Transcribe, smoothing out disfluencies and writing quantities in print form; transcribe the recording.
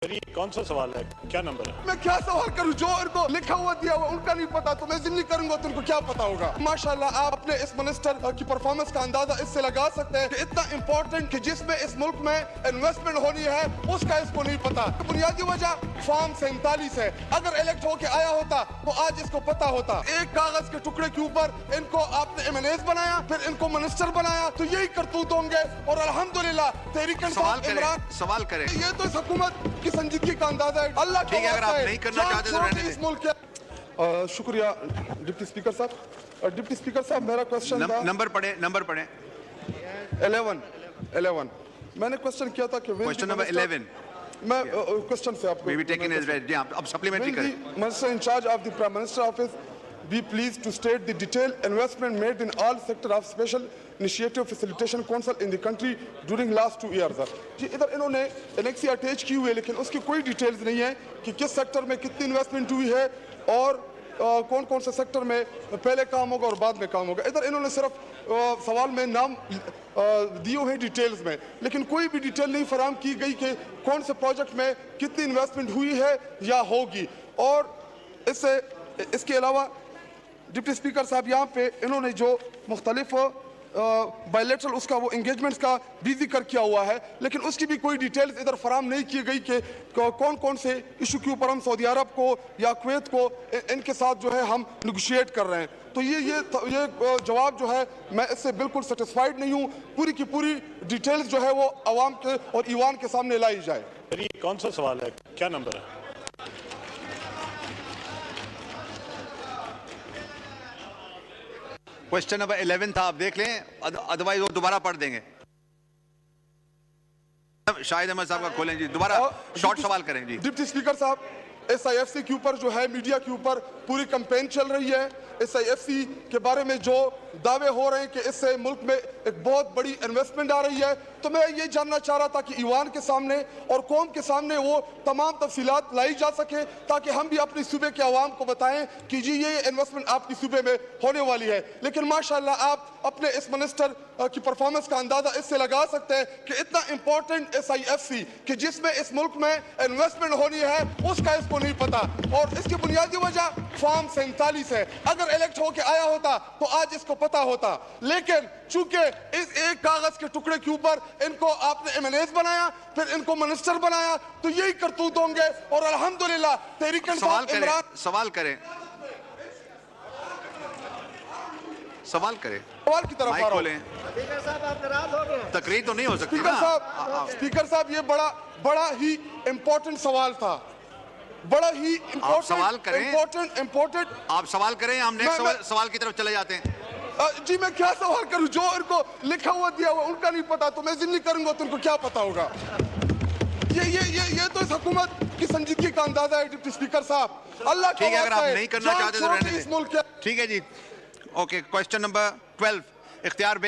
ये कौन सा सवाल है, क्या नंबर है? मैं क्या सवाल करूं? जो इनको लिखा हुआ दिया हुआ उनका नहीं पता तो मैं जिम्मी करूंगा तो उनको क्या पता होगा। माशाल्लाह आप अपने इस मिनिस्टर की परफॉर्मेंस का अंदाजा इससे लगा सकते हैं कि इतना इंपॉर्टेंट कि जिसमें इस मुल्क में इन्वेस्टमेंट होनी है उसका इसको नहीं पता। बुनियादी वजह फॉर्म 47 है। अगर इलेक्ट होके आया होता तो आज इसको पता होता। एक कागज के टुकड़े के ऊपर इनको आपने एमएनएस बनाया, फिर इनको मिनिस्टर बनाया, तो यही करतूत होंगे। और अल्हम्दुलिल्लाह तहरीक इंसाफ इमरान सवाल करें। ये तो इस हुकूमत की संजीदगी का अंदाजा है। अल्लाह ठीक है, अगर आप नहीं करना चाहते तो रहने दें। इस मुल्क के शुक्रिया डिप्टी स्पीकर साहब। डिप्टी स्पीकर साहब मेरा क्वेश्चन था नंबर पढ़े 11 मैंने क्वेश्चन किया था कि क्वेश्चन नंबर 11 मैं क्वेश्चन से आपको may be taken as read. अब सप्लीमेंट्री करें। Minister in charge of the prime minister office be pleased to state the detailed investment made in all sector of special initiative facilitation council in the country during last 2 years। जी इधर इन्होंने annexe attach की हुई है लेकिन उसकी कोई details नहीं है कि किस सेक्टर में कितनी इन्वेस्टमेंट हुई है और कौन कौन से सेक्टर में पहले काम होगा और बाद में काम होगा। इधर इन्होंने सिर्फ सवाल में नाम दिए हुए हैं डिटेल्स में, लेकिन कोई भी डिटेल नहीं फराहम की गई कि कौन से प्रोजेक्ट में कितनी इन्वेस्टमेंट हुई है या होगी। और इसके अलावा डिप्टी स्पीकर साहब यहाँ पे इन्होंने जो मुख्तलिफ बायलैटरल उसका वो इंगेजमेंट्स का भी जिक्र किया हुआ है, लेकिन उसकी भी कोई डिटेल्स इधर फराम नहीं की गई कि कौन कौन से इशू के ऊपर हम सऊदी अरब को या कुवैत को इनके साथ जो है हम नेगोशिएट कर रहे हैं। तो ये जवाब जो है मैं इससे बिल्कुल सेटिस्फाइड नहीं हूँ। पूरी की पूरी डिटेल्स जो है वो अवाम के और ईवान के सामने लाई जाए। ये कौन सा सवाल है, क्या नंबर है? क्वेश्चन नंबर 11 था, आप देख लें, अदरवाइज वो दोबारा पढ़ देंगे। शाहिद अहमद साहब का खोलें जी, दोबारा शॉर्ट सवाल करें जी। डिप्टी स्पीकर साहब SIFC के ऊपर जो है मीडिया के ऊपर पूरी कैंपेन चल रही है। SIFC के बारे में जो दावे हो रहे हैं कि इससे मुल्क में एक बहुत बड़ी इन्वेस्टमेंट आ रही है, तो मैं ये जानना चाह रहा था कि ईवान के सामने और कौम के सामने वो तमाम तफसीलात लाई जा सके ताकि हम भी अपने सूबे के अवाम को बताएं कि जी ये इन्वेस्टमेंट आपकी सूबे में होने वाली है। लेकिन माशाल्लाह आप अपने इस मिनिस्टर की परफॉर्मेंस का अंदाजा इससे लगा सकते हैं कि इतना इंपॉर्टेंट SIFC कि जिसमें इस मुल्क में इन्वेस्टमेंट होनी है उसका इसको नहीं पता। और इसकी बुनियादी वजह फॉर्म 47 है। अगर इलेक्ट होके आया होता तो आज इसको पता होता, लेकिन चूंकि इस एक कागज के टुकड़े के ऊपर इनको आपने एमएनएस बनाया, फिर इनको मिनिस्टर बनाया, तो यही करतूत होंगे। और अल्हम्दुलिल्लाह तहरीक इंसाफ इमरान सवाल करें सवाल की तरफ आ रहा हूं। स्पीकर साहब आप नाराज हो गए। तकरीर तो नहीं हो सकती ना। स्पीकर साहब ये बड़ा ही इंपॉर्टेंट सवाल था, बड़ा ही आप सवाल करें। इंपॉर्टेंट आप सवाल करें, हम नेक्स्ट सवाल की तरफ चले जाते हैं। जी मैं क्या सवाल करूं? जो इनको लिखा हुआ दिया हुआ उनका नहीं पता तो मैं जिम्मी करूंगा तो उनको क्या पता होगा। ये तो इस हुकूमत की संजीदगी का अंदाजा है डिप्टी स्पीकर साहब। अल्लाह ठीक है, अगर आप नहीं करना चाहते तो रहने दें। इस मुल्क ठीक है जी, ओके। क्वेश्चन नंबर 12 इख्तियार